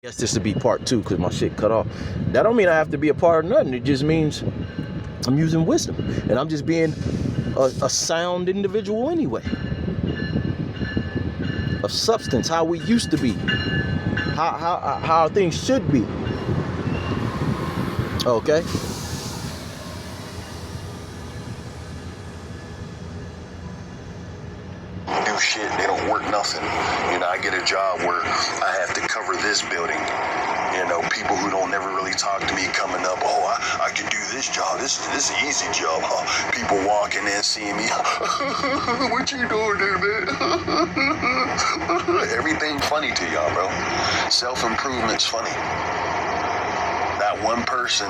Guess this would be part two because my shit cut off. That don't mean I have to be a part of nothing. It just means I'm using wisdom and I'm just being a sound individual anyway. Of substance, how we used to be, how things should be. Okay. Do shit, they don't work nothing. You know, I get a job where I have to cover this building. You know, people who don't never really talk to me coming up, I can do this job. This is an easy job. People walking in, seeing me. What you doing there, man? Everything funny to y'all, bro. Self-improvement's funny. Not one person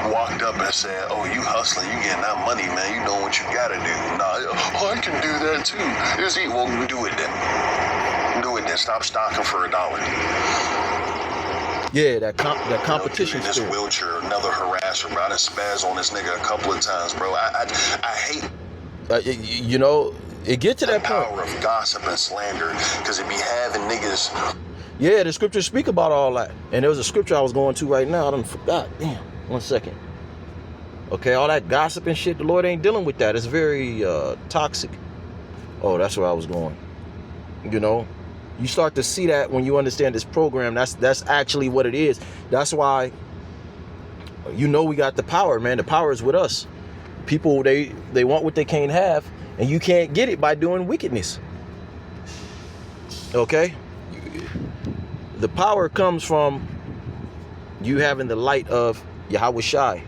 walked up and said, oh, you hustling, you getting that money, man. You know what you gotta do. Nah, I can do that too. Well, do it then. Do it then. Stop stocking for $1. Yeah, that competition. This wheelchair, another harasser, bro. I done spaz on this nigga a couple of times, bro. I hate you know, it get to that point. Power of gossip and slander, because it be having niggas. Yeah, the scriptures speak about all that. And there was a scripture I was going to right now. I done forgot. Damn. 1 second. Okay, all that gossip and shit, the Lord ain't dealing with that. It's very toxic. Oh, that's where I was going. You know, you start to see that when you understand this program. That's actually what it is. That's why, you know, we got the power, man. The power is with us. People, they want what they can't have, and you can't get it by doing wickedness. Okay? The power comes from you having the light of Yahweh Shai.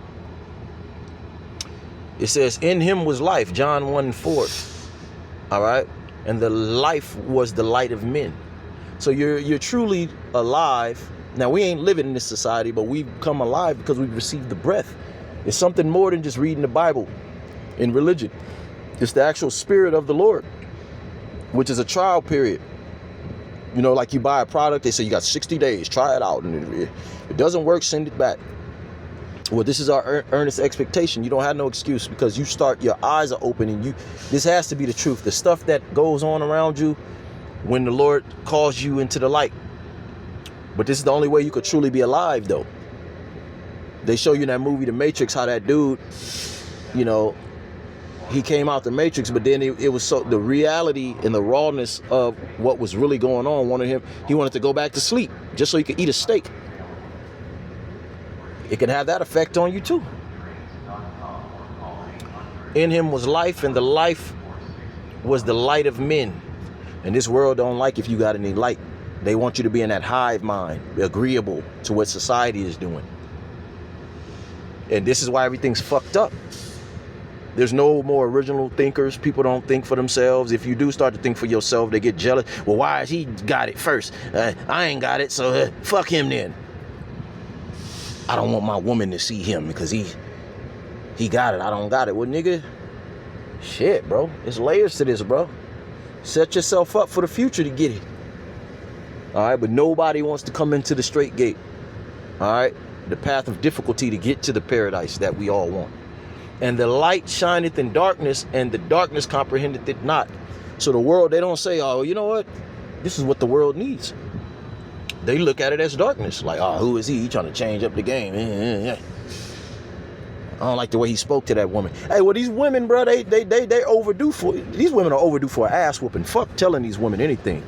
It says, in him was life, John 1:4. All right? And the life was the light of men. So you're truly alive. Now, we ain't living in this society, but we've come alive because we've received the breath. It's something more than just reading the Bible in religion. It's the actual spirit of the Lord, which is a trial period. You know, like you buy a product, they say you got 60 days, try it out. And if it doesn't work, send it back. Well, this is our earnest expectation. You don't have no excuse because you start, your eyes are open and this has to be the truth. The stuff that goes on around you when the Lord calls you into the light. But this is the only way you could truly be alive, though. They show you in that movie, The Matrix, how that dude, you know, he came out the Matrix, but then it was so the reality and the rawness of what was really going on he wanted to go back to sleep just so he could eat a steak. It can have that effect on you too. In him was life, and the life was the light of men. And this world don't like if you got any light. They want you to be in that hive mind, agreeable to what society is doing. And this is why everything's fucked up. There's no more original thinkers. People don't think for themselves. If you do start to think for yourself, they get jealous. Well, why has he got it first? I ain't got it, so fuck him then. I don't want my woman to see him because he got it. I don't got it. Well, nigga, shit, bro. There's layers to this, bro. Set yourself up for the future to get it. All right, but nobody wants to come into the straight gate. All right, the path of difficulty to get to the paradise that we all want. And the light shineth in darkness, and the darkness comprehendeth it not. So the world, they don't say, oh, you know what? This is what the world needs. They look at it as darkness. Like, oh, who is he? He trying to change up the game. I don't like the way he spoke to that woman. Hey, well, these women, bro, they overdue for, these women are overdue for an ass whooping. Fuck telling these women anything.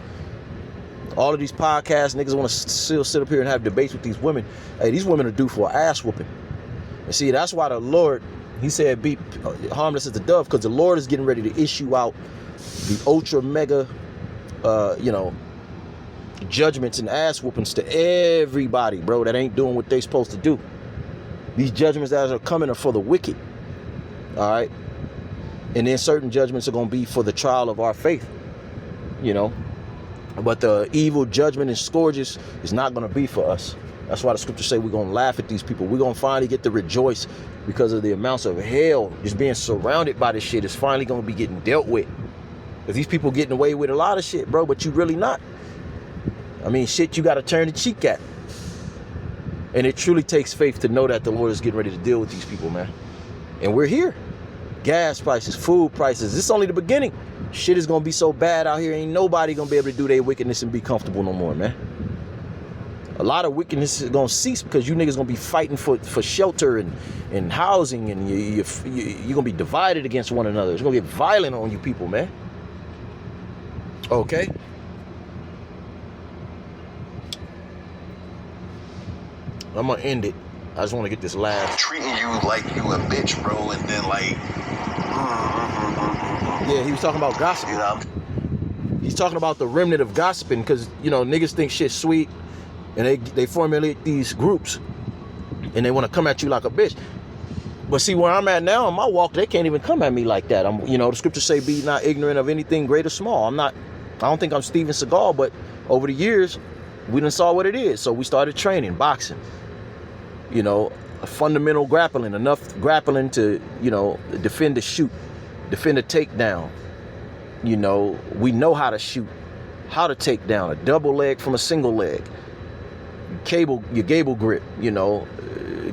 All of these podcasts, niggas want to still sit up here and have debates with these women. Hey, these women are due for an ass whooping. And see, that's why the Lord, he said, be harmless as a dove, because the Lord is getting ready to issue out the ultra mega, judgments and ass whoopings to everybody, bro, that ain't doing what they supposed to do. These judgments that are coming are for the wicked. All right. And then certain judgments are going to be for the trial of our faith, you know. But the evil judgment and scourges is not going to be for us. That's why the scriptures say we're going to laugh at these people. We're going to finally get to rejoice because of the amounts of hell just being surrounded by this shit is finally going to be getting dealt with. Because these people getting away with a lot of shit, bro, but you really not. I mean, shit you got to turn the cheek at. And it truly takes faith to know that the Lord is getting ready to deal with these people, man. And we're here. Gas prices, food prices. This is only the beginning. Shit is going to be so bad out here. Ain't nobody going to be able to do their wickedness and be comfortable no more, man. A lot of wickedness is gonna cease because you niggas gonna be fighting for shelter and housing, and you're gonna be divided against one another. It's gonna get violent on you people, man. Okay. I'm gonna end it. I just want to get this last. Treating you like you a bitch, bro, and then like. Yeah, he was talking about gossip. You know. He's talking about the remnant of gossiping because, you know, niggas think shit's sweet and they formulate these groups and they want to come at you like a bitch. But see, where I'm at now in my walk, they can't even come at me like that. I'm, you know, the scriptures say be not ignorant of anything great or small. I don't think I'm Steven Seagal, but over the years, we done saw what it is. So we started training, boxing, you know, a fundamental grappling, enough grappling to, you know, defend a shoot, defend a takedown. You know, we know how to shoot, how to take down a double leg from a single leg, your gable grip, you know,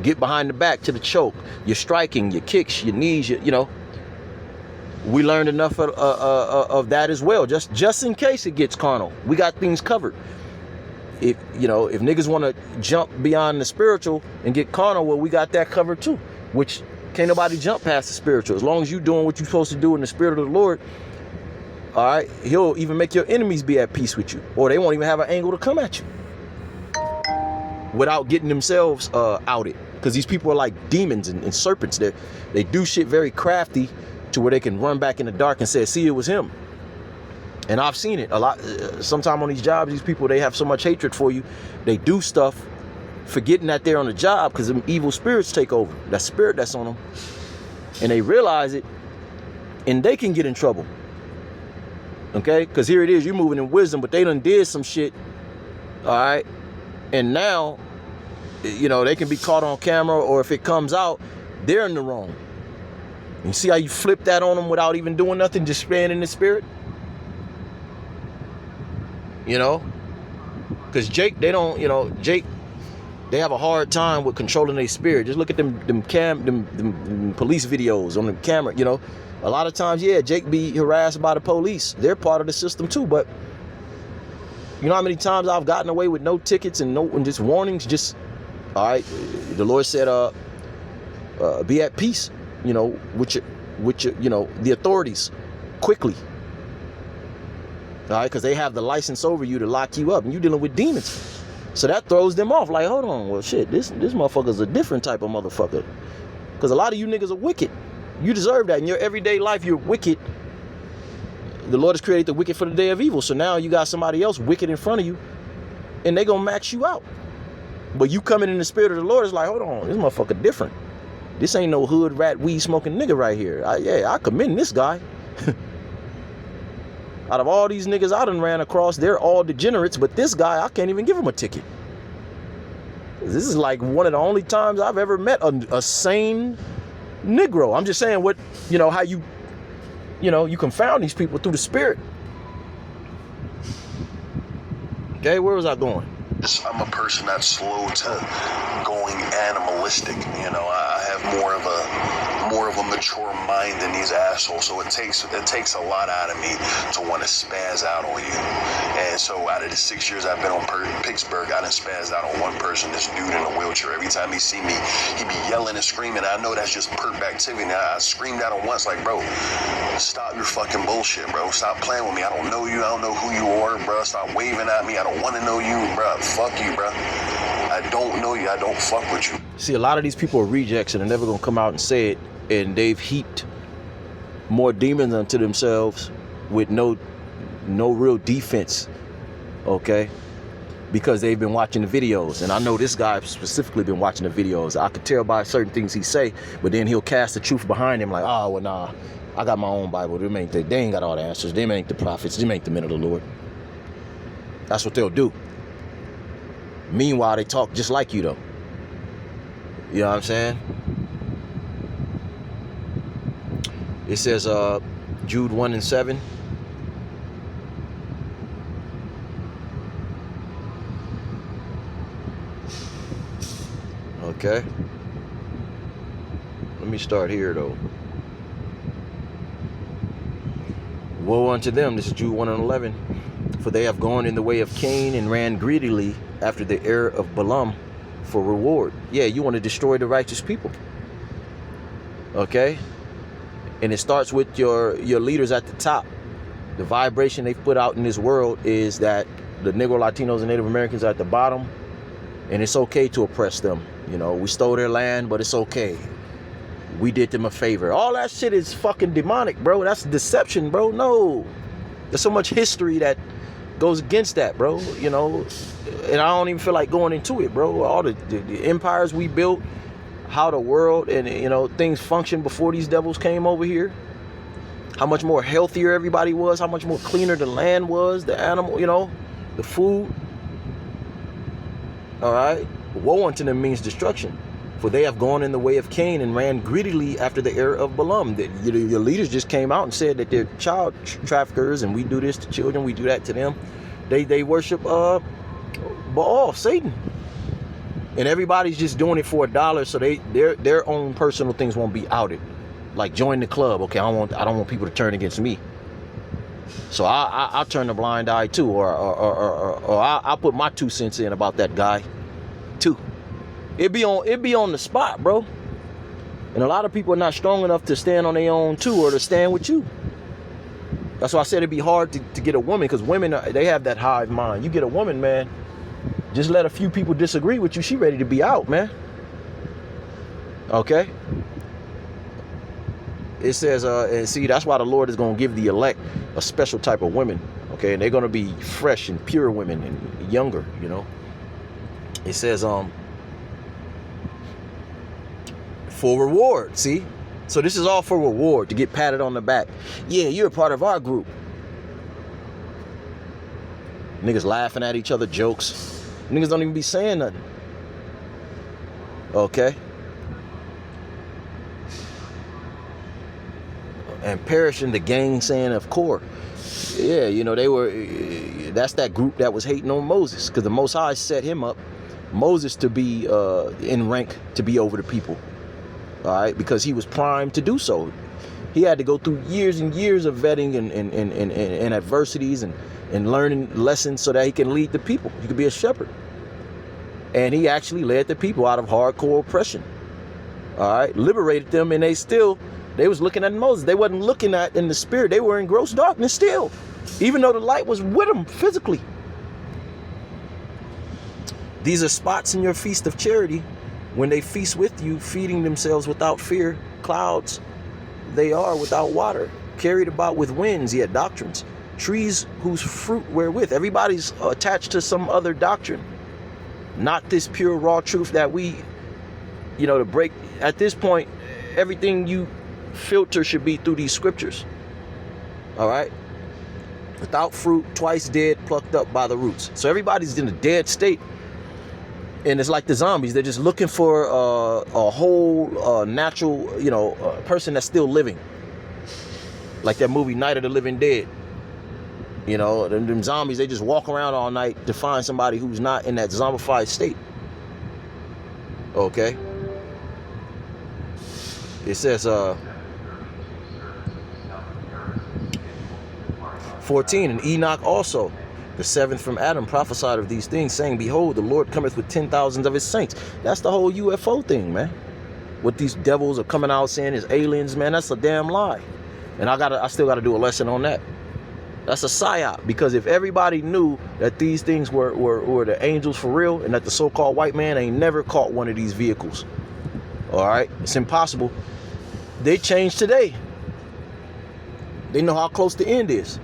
get behind the back to the choke, your striking, your kicks, your knees, you know. We learned enough of that as well, just in case it gets carnal. We got things covered. If, you know, if niggas want to jump beyond the spiritual and get carnal, well, we got that covered too, which can't nobody jump past the spiritual. As long as you're doing what you're supposed to do in the spirit of the Lord, all right, he'll even make your enemies be at peace with you, or they won't even have an angle to come at you without getting themselves outed. Because these people are like demons and serpents. They do shit very crafty to where they can run back in the dark and say, see, it was him. And I've seen it a lot. Sometime on these jobs, these people, they have so much hatred for you. They do stuff forgetting that they're on the job because them evil spirits take over. That spirit that's on them. And they realize it and they can get in trouble. Okay, because here it is, you're moving in wisdom, but they done did some shit, all right, and now, you know, they can be caught on camera, or if it comes out, they're in the wrong. You see how you flip that on them without even doing nothing, just staying in the spirit? You know, because Jake, they have a hard time with controlling their spirit. Just look at them police videos on the camera, you know. A lot of times, yeah, Jake be harassed by the police. They're part of the system too, but you know how many times I've gotten away with no tickets and just warnings? Just, all right, the Lord said, be at peace, you know, with your, you know, the authorities quickly. All right, because they have the license over you to lock you up, and you're dealing with demons. So that throws them off. Like, hold on, well, shit, this motherfucker's a different type of motherfucker. Because a lot of you niggas are wicked. You deserve that. In your everyday life, you're wicked. The Lord has created the wicked for the day of evil. So now you got somebody else wicked in front of you, and they gonna max you out. But you coming in the spirit of the Lord, is like, hold on, this motherfucker different. This ain't no hood rat weed smoking nigga right here. I commend this guy. Out of all these niggas I done ran across, they're all degenerates, but this guy, I can't even give him a ticket. This is like one of the only times I've ever met a sane Negro. I'm just saying what, you know, how you confound these people through the spirit. Okay, where was I going? I'm a person that's slow to going animalistic. You know, I have more of a mature mind than these assholes. So it takes a lot out of me to want to spaz out on you. And so out of the 6 years I've been on Pittsburgh, I done spazzed out on one person, this dude in a wheelchair. Every time he see me, he be yelling and screaming. I know that's just perp activity. And I screamed at him once, like, bro, stop your fucking bullshit, bro. Stop playing with me. I don't know you. I don't know who you are, bro. Stop waving at me. I don't want to know you, bro. Fuck you, bro. I don't know you. I don't fuck with you. See, a lot of these people are rejects and they're never gonna come out and say it, and they've heaped more demons unto themselves with no real defense, okay? Because they've been watching the videos, and I know this guy specifically been watching the videos. I could tell by certain things he say, but then he'll cast the truth behind him, like, oh, well, nah, I got my own Bible. They ain't got all the answers. They ain't the prophets. They ain't the men of the Lord. That's what they'll do. Meanwhile, they talk just like you, though. You know what I'm saying? It says, Jude 1:7. Okay. Let me start here, though. Woe unto them. This is Jude 1:11. For they have gone in the way of Cain and ran greedily after the error of Balaam for reward. Yeah, you want to destroy the righteous people. Okay? And it starts with your leaders at the top. The vibration they've put out in this world is that the Negro, Latinos, and Native Americans are at the bottom, and it's okay to oppress them. You know, we stole their land, but it's okay. We did them a favor. All that shit is fucking demonic, bro. That's deception, bro. No. There's so much history that goes against that, bro. You know, and I don't even feel like going into it, bro. All the empires we built, how the world and, you know, things functioned before these devils came over here. How much more healthier everybody was, how much more cleaner the land was, the animal, you know, the food. All right. Woe unto them means destruction. For they have gone in the way of Cain and ran greedily after the error of Balaam. Your leaders just came out and said that they're child traffickers and we do this to children, we do that to them. They worship Baal, Satan. And everybody's just doing it for $1, so their own personal things won't be outed. Like join the club. Okay, I don't want people to turn against me. So I'll turn a blind eye too, or I'll put my 2 cents in about that guy too. It be on the spot, bro. And a lot of people are not strong enough to stand on their own too, or to stand with you. That's why I said it'd be hard to get a woman, because women, they have that hive mind. You get a woman, man, just let a few people disagree with you, she ready to be out, man. Okay? It says, and see, that's why the Lord is going to give the elect a special type of women. Okay? And they're going to be fresh and pure women and younger, you know? It says, for reward, see? So this is all for reward, to get patted on the back. Yeah, you're a part of our group. Niggas laughing at each other, jokes. Niggas don't even be saying nothing. Okay? And perishing the gainsaying of Kor. Yeah, you know, that's that group that was hating on Moses, because the Most High set him up, Moses, to be in rank to be over the people. All right, because he was primed to do so. He had to go through years and years of vetting and adversities and learning lessons so that he can lead the people. He could be a shepherd. And he actually led the people out of hardcore oppression. All right, liberated them, and they was looking at Moses. They wasn't looking at in the spirit. They were in gross darkness still, even though the light was with them physically. These are spots in your feast of charity. When they feast with you, feeding themselves without fear, clouds they are without water, carried about with winds, yet doctrines, trees whose fruit wherewith. Everybody's attached to some other doctrine, not this pure raw truth that we, you know, to break. At this point, everything you filter should be through these scriptures. All right? Without fruit, twice dead, plucked up by the roots. So everybody's in a dead state. And it's like the zombies. They're just looking for a whole natural, you know, person that's still living. Like that movie Night of the Living Dead. You know, them zombies, they just walk around all night to find somebody who's not in that zombified state. Okay? It says, 14, and Enoch also, the seventh from Adam, prophesied of these things, saying, behold, the Lord cometh with 10,000s of his saints. That's the whole UFO thing, man. What these devils are coming out saying is aliens, man, that's a damn lie. And I still gotta do a lesson on that. That's a psyop, because if everybody knew that these things were the angels for real, and that the so-called white man ain't never caught one of these vehicles, all right, it's impossible. They changed today. They know how close the end is,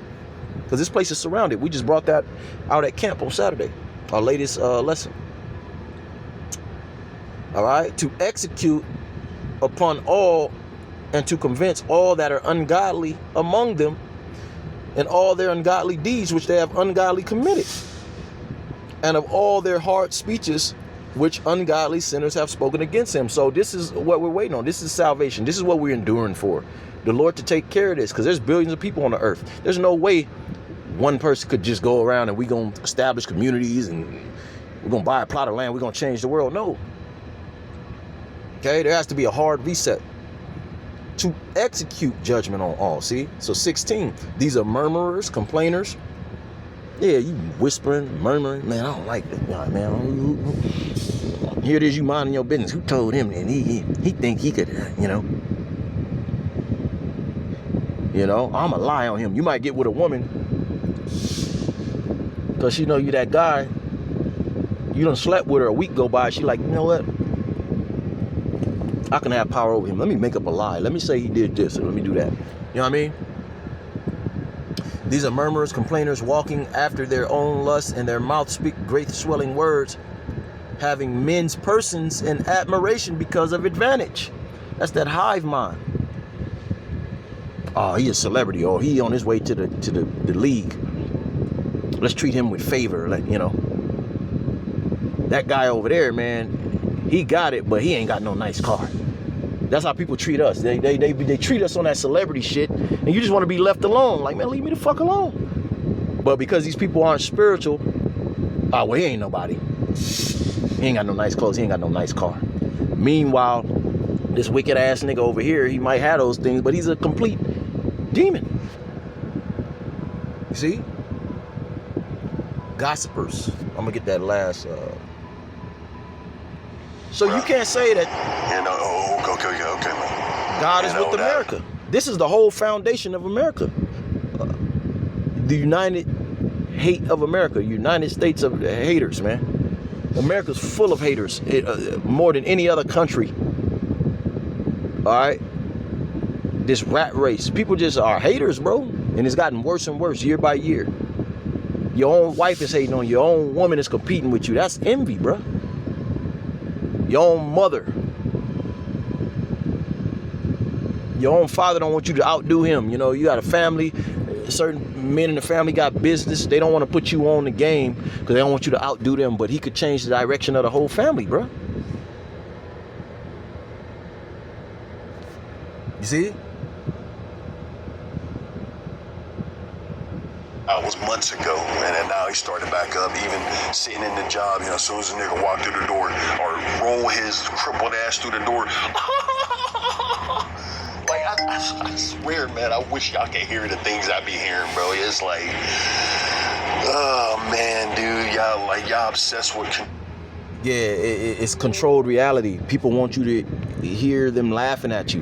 because this place is surrounded. We just brought that out at camp on Saturday, our latest lesson. All right, to execute upon all and to convince all that are ungodly among them, and all their ungodly deeds which they have ungodly committed, and of all their hard speeches which ungodly sinners have spoken against him. So this is what we're waiting on. This is salvation. This is what we're enduring for. The Lord to take care of this, because there's billions of people on the earth. There's no way one person could just go around and we're going to establish communities and we're going to buy a plot of land, we're going to change the world. No. Okay, there has to be a hard reset to execute judgment on all. See? So 16, these are murmurers, complainers, Yeah, you whispering, murmuring. Man, I don't like this guy, man. Here it is, you minding your business. Who told him? And he think he could, you know. I'ma lie on him. You might get with a woman because she know you that guy. You done slept with her, a week go by. She like, you know what? I can have power over him. Let me make up a lie. Let me say he did this and let me do that. You know what I mean? These are murmurers, complainers, walking after their own lusts, and their mouth speak great swelling words, having men's persons in admiration because of advantage. That's that hive mind. Oh, he a celebrity, or he on his way to the league. Let's treat him with favor, That guy over there, man, he got it, but he ain't got no nice car. That's how people treat us. They treat us on that celebrity shit, and you just want to be left alone. Like, man, leave me the fuck alone. But because these people aren't spiritual, oh, well, he ain't nobody. He ain't got no nice clothes. He ain't got no nice car. Meanwhile, this wicked ass nigga over here, he might have those things, but he's a complete demon. You see? Gossipers. I'm gonna get that last. So you can't say that. Okay, man. God is with America. This is the whole foundation of America. The United Hate of America. United States of haters, man. America's full of haters, more than any other country. All right? This rat race. People just are haters, bro. And it's gotten worse and worse year by year. Your own wife is hating on you. Your own woman is competing with you. That's envy, bro. Your own mother. Your own father don't want you to outdo him. You got a family. Certain men in the family got business. They don't want to put you on the game because they don't want you to outdo them. But he could change the direction of the whole family, bro. You see? That was months ago, and now he started back up, even sitting in the job, as soon as the nigga walked through the door or roll his crippled ass through the door. Like, I swear, man, I wish y'all could hear the things I be hearing, bro. It's like, oh, man, dude, y'all obsessed with... Yeah, it's controlled reality. People want you to hear them laughing at you.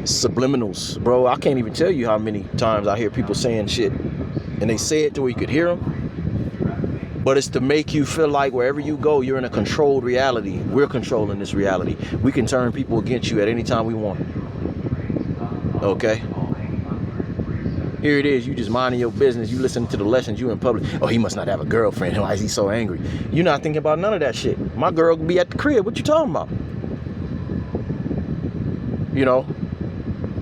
Subliminals, bro. I can't even tell you how many times I hear people saying shit. And they say it to where you could hear them. But it's to make you feel like wherever you go, you're in a controlled reality. We're controlling this reality. We can turn people against you at any time we want. Okay? Here it is. You just minding your business. You listening to the lessons. You in public. Oh, he must not have a girlfriend. Why is he so angry? You're not thinking about none of that shit. My girl could be at the crib. What you talking about?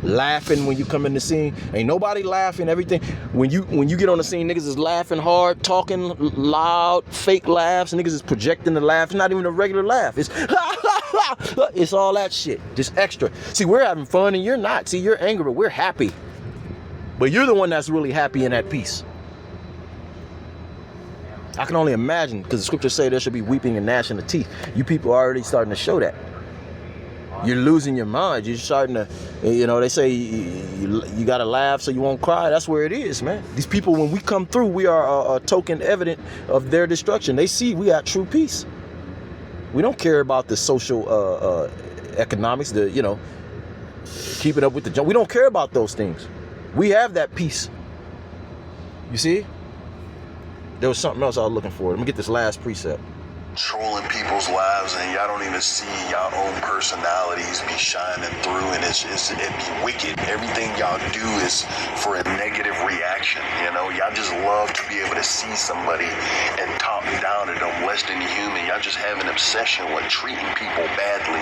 Laughing when you come in the scene. Ain't nobody laughing. Everything. When you get on the scene, niggas is laughing hard, talking loud, fake laughs. Niggas is projecting the laugh. It's not even a regular laugh. It's it's all that shit. Just extra. See, we're having fun and you're not. See, you're angry, but we're happy. But you're the one that's really happy and at peace. I can only imagine, because the scriptures say there should be weeping and gnashing of teeth. You people are already starting to show that. You're losing your mind. You're starting to, they say you got to laugh so you won't cry. That's where it is, man. These people, when we come through, we are a token evident of their destruction. They see we got true peace. We don't care about the social economics, keeping up with the junk. We don't care about those things. We have that peace. You see? There was something else I was looking for. Let me get this last precept. Trolling people's lives, and y'all don't even see y'all own personalities be shining through, and it be wicked. Everything y'all do is for a negative reaction. Y'all just love to be able to see somebody and talk down to them less than human. Y'all just have an obsession with treating people badly.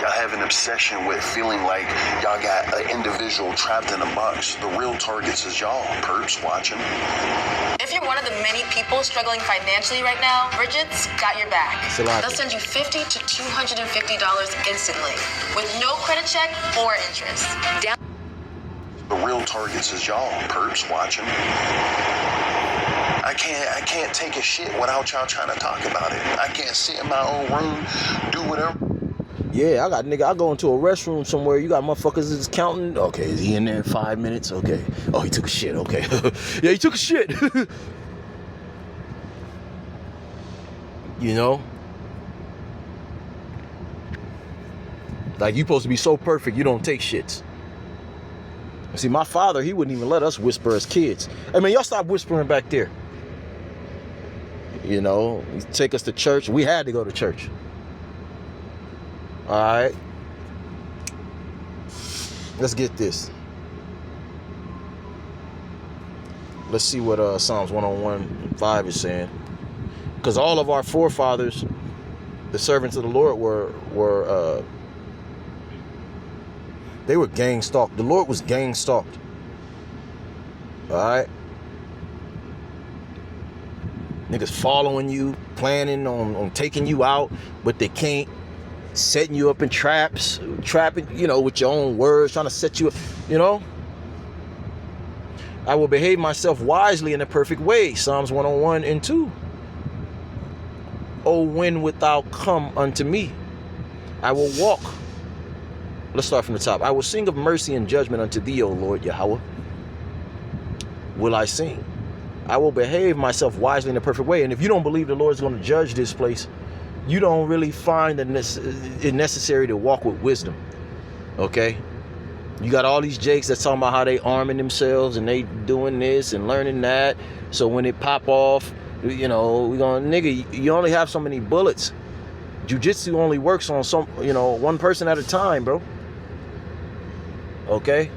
Y'all have an obsession with feeling like y'all got an individual trapped in a box. The real targets is y'all, perps watching. If you're one of the many people struggling financially right now, Bridget's got your back. They'll send you $50 to $250 instantly, with no credit check or interest. The real targets is y'all, perps watching. I can't take a shit without y'all trying to talk about it. I can't sit in my own room, do whatever. Yeah, I go into a restroom somewhere, you got motherfuckers that's counting. Okay, is he in there in 5 minutes? Okay. Oh, he took a shit. Okay. Yeah, he took a shit. You know? Like, you supposed to be so perfect, you don't take shits. See, my father, he wouldn't even let us whisper as kids. Hey, man, y'all stop whispering back there. You know, he'd take us to church. We had to go to church. All right. Let's get this. Let's see what Psalms 101:5 is saying. Because all of our forefathers, the servants of the Lord, were they were gang stalked. The Lord was gang stalked. All right. Niggas following you, planning on taking you out, but they can't. Setting you up in traps, trapping, you know, with your own words, trying to set you up, you know. I will behave myself wisely in a perfect way. Psalms 101:2. O when wilt thou come unto me? I will walk. Let's start from the top. I will sing of mercy and judgment unto thee, O Lord Yahweh. Will I sing? I will behave myself wisely in a perfect way. And if you don't believe the Lord's going to judge this place, you don't really find it necessary to walk with wisdom. Okay? You got all these jakes that's talking about how they arming themselves and they doing this and learning that. So when it pop off, you know, we gonna, nigga, you only have so many bullets. Jiu-jitsu only works on one person at a time, bro. Okay?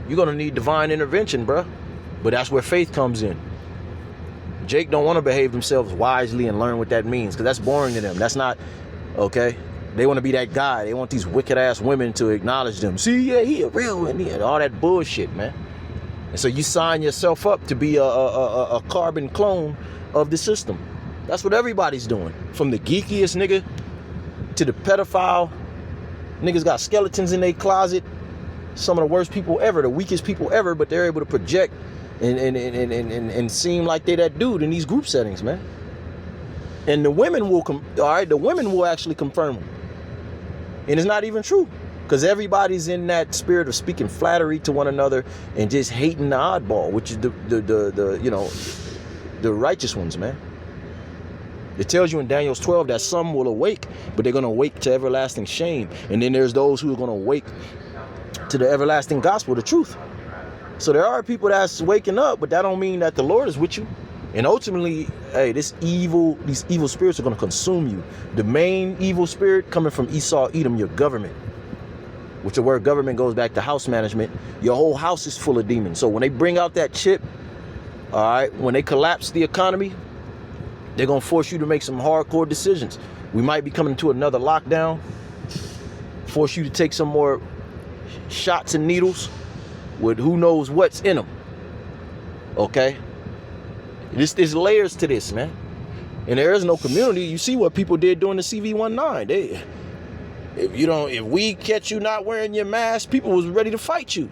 You're gonna need divine intervention, bro. But that's where faith comes in. Jake don't want to behave themselves wisely and learn what that means, because that's boring to them. That's not, okay? They want to be that guy. They want these wicked ass women to acknowledge them. See, yeah, he a real one. Yeah, all that bullshit, man. And so you sign yourself up to be a carbon clone of the system. That's what everybody's doing. From the geekiest nigga to the pedophile. Niggas got skeletons in their closet. Some of the worst people ever, the weakest people ever, but they're able to project and seem like they that dude in these group settings, man. And the women will the women will actually confirm them. And it's not even true, because everybody's in that spirit of speaking flattery to one another and just hating the oddball, which is the righteous ones, man. It tells you in Daniel 12 that some will awake, but they're going to awake to everlasting shame. And then there's those who are going to awake to the everlasting gospel, the truth. So there are people that's waking up, but that don't mean that the Lord is with you. And ultimately, hey, these evil spirits are going to consume you. The main evil spirit coming from Esau, Edom, your government, which the word government goes back to house management. Your whole house is full of demons. So when they bring out that chip, all right, when they collapse the economy, they're going to force you to make some hardcore decisions. We might be coming to another lockdown, force you to take some more shots and needles with who knows what's in them. Okay? There's layers to this, man. And there is no community. You see what people did during the CV-19. If we catch you not wearing your mask, people was ready to fight you.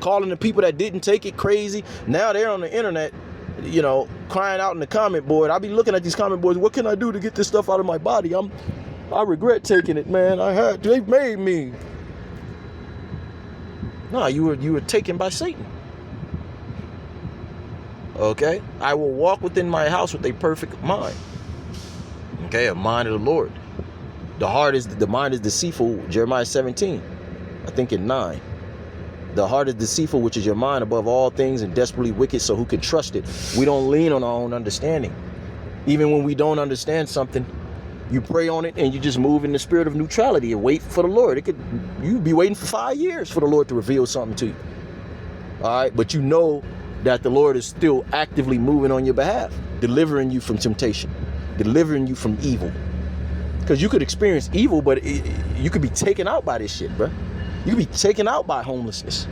Calling the people that didn't take it crazy. Now they're on the internet, you know, crying out in the comment board. I be looking at these comment boards. What can I do to get this stuff out of my body? I regret taking it, man. They made me. No, you were taken by Satan. Okay? I will walk within my house with a perfect mind. Okay, a mind of the Lord. The mind is deceitful, Jeremiah 17. I think in 9. The heart is deceitful, which is your mind, above all things, and desperately wicked, so who can trust it? We don't lean on our own understanding. Even when we don't understand something, you pray on it and you just move in the spirit of neutrality and wait for the Lord. You'd be waiting for 5 years for the Lord to reveal something to you. All right, but you know that the Lord is still actively moving on your behalf, delivering you from temptation, delivering you from evil. Because you could experience evil, but you could be taken out by this shit, bro. You could be taken out by homelessness.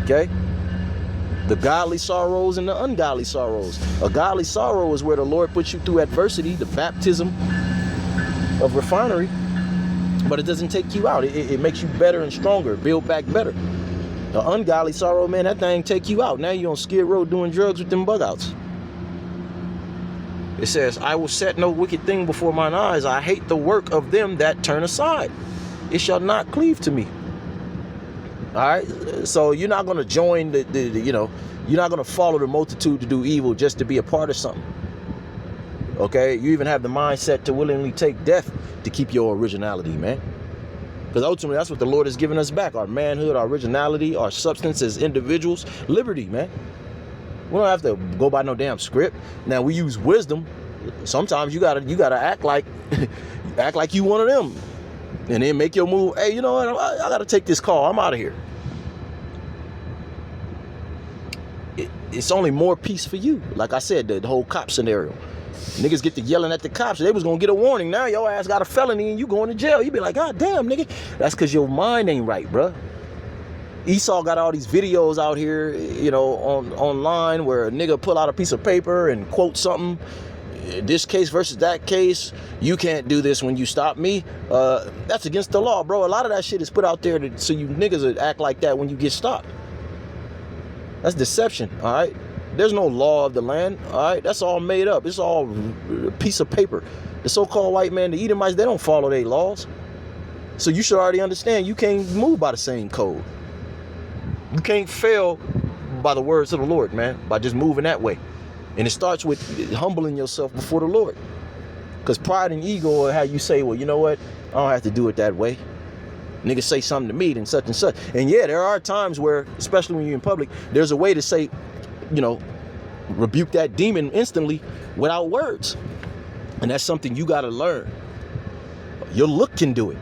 Okay? The godly sorrows and the ungodly sorrows. A godly sorrow is where the Lord puts you through adversity, the baptism of refinery, but it doesn't take you out. It makes you better and stronger, build back better. The ungodly sorrow, man, that thing take you out. Now you're on Skid Row doing drugs with them bug outs. It says, I will set no wicked thing before mine eyes. I hate the work of them that turn aside. It shall not cleave to me. All right. So you're not going to join you're not going to follow the multitude to do evil just to be a part of something. Okay. You even have the mindset to willingly take death to keep your originality, man. Because ultimately, that's what the Lord has given us back. Our manhood, our originality, our substance as individuals, liberty, man. We don't have to go by no damn script. Now we use wisdom. Sometimes you gotta act like you one of them, and then make your move. Hey, you know what? I gotta take this call. I'm out of here. It's only more peace for you. Like I said, the whole cop scenario. Niggas get to yelling at the cops. They was gonna get a warning. Now your ass got a felony and you going to jail. You be like, God damn, nigga. That's because your mind ain't right, bruh. Esau got all these videos out here, online where a nigga pull out a piece of paper and quote something. This case versus that case. You can't do this when you stop me. That's against the law, bro. A lot of that shit is put out there so you niggas would act like that when you get stopped. That's deception, all right? There's no law of the land, all right? That's all made up. It's all a piece of paper. The so-called white man, the Edomites, they don't follow their laws. So you should already understand you can't move by the same code. You can't fail by the words of the Lord, man, by just moving that way. And it starts with humbling yourself before the Lord. Because pride and ego are how you say, well, you know what? I don't have to do it that way. Niggas say something to me and such and such. And yeah, there are times where, especially when you're in public, there's a way to say, rebuke that demon instantly without words. And that's something you got to learn. Your look can do it.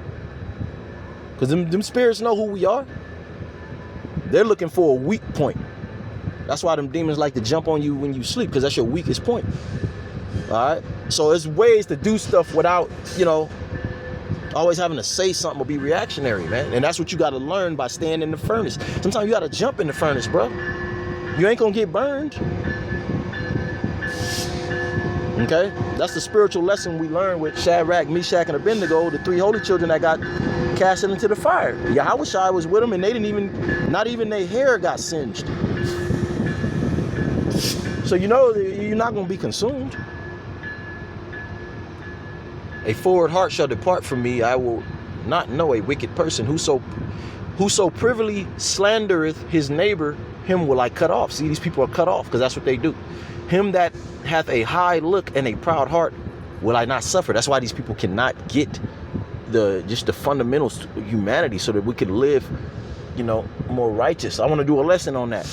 Because them spirits know who we are. They're looking for a weak point. That's why them demons like to jump on you when you sleep, because that's your weakest point. All right? So there's ways to do stuff without, always having to say something or be reactionary, man. And that's what you got to learn by staying in the furnace. Sometimes you got to jump in the furnace, bro. You ain't going to get burned. Okay? That's the spiritual lesson we learned with Shadrach, Meshach, and Abednego, the three holy children that got cast into the fire. Yahushua was with them, and they not even their hair got singed. So you're not going to be consumed. A forward heart shall depart from me. I will not know a wicked person. Whoso privily slandereth his neighbor, him will I cut off. See, these people are cut off because that's what they do. Him that hath a high look and a proud heart will I not suffer. That's why these people cannot get the fundamentals of humanity so that we can live, more righteous. I want to do a lesson on that.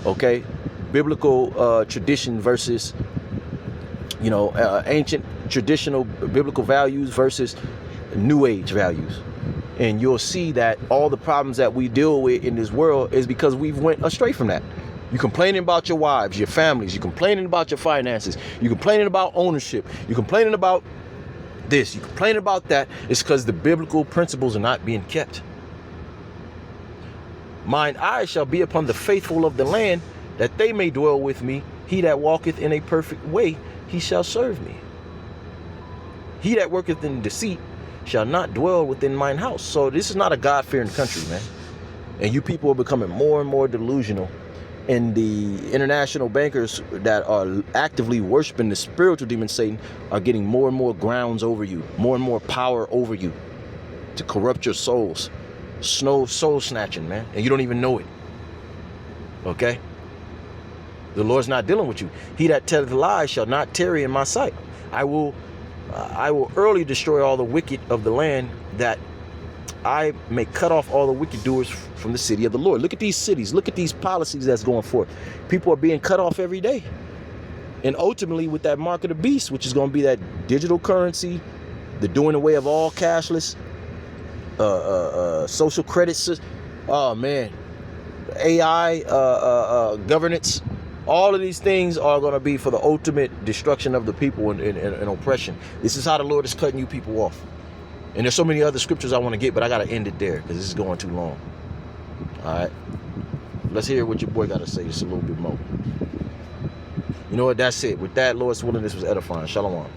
Okay? Biblical tradition versus, ancient traditional biblical values versus new age values. And you'll see that all the problems that we deal with in this world is because we've went astray from that. You're complaining about your wives, your families. You're complaining about your finances. You're complaining about ownership. You're complaining about this. You're complaining about that. It's because the biblical principles are not being kept. Mine eye shall be upon the faithful of the land, that they may dwell with me. He that walketh in a perfect way, he shall serve me. He that worketh in deceit shall not dwell within mine house. So this is not a God-fearing country, man. And you people are becoming more and more delusional. And the international bankers that are actively worshiping the spiritual demon Satan are getting more and more grounds over you, more and more power over you to corrupt your souls. Soul snatching, man. And you don't even know it. Okay? The Lord's not dealing with you. He that telleth lies shall not tarry in my sight. I will early destroy all the wicked of the land, that I may cut off all the wicked doers from the city of the Lord. Look at these cities. Look at these policies that's going forth. People are being cut off every day. And ultimately with that mark of the beast, which is going to be that digital currency, the doing away of all cashless, social credits, oh man, AI, governance, all of these things are going to be for the ultimate destruction of the people and oppression. This is how the Lord is cutting you people off. And there's so many other scriptures I want to get, but I got to end it there because this is going too long. All right. Let's hear what your boy got to say just a little bit more. You know what? That's it. With that, Lord's willing, this was edifying. Shalom.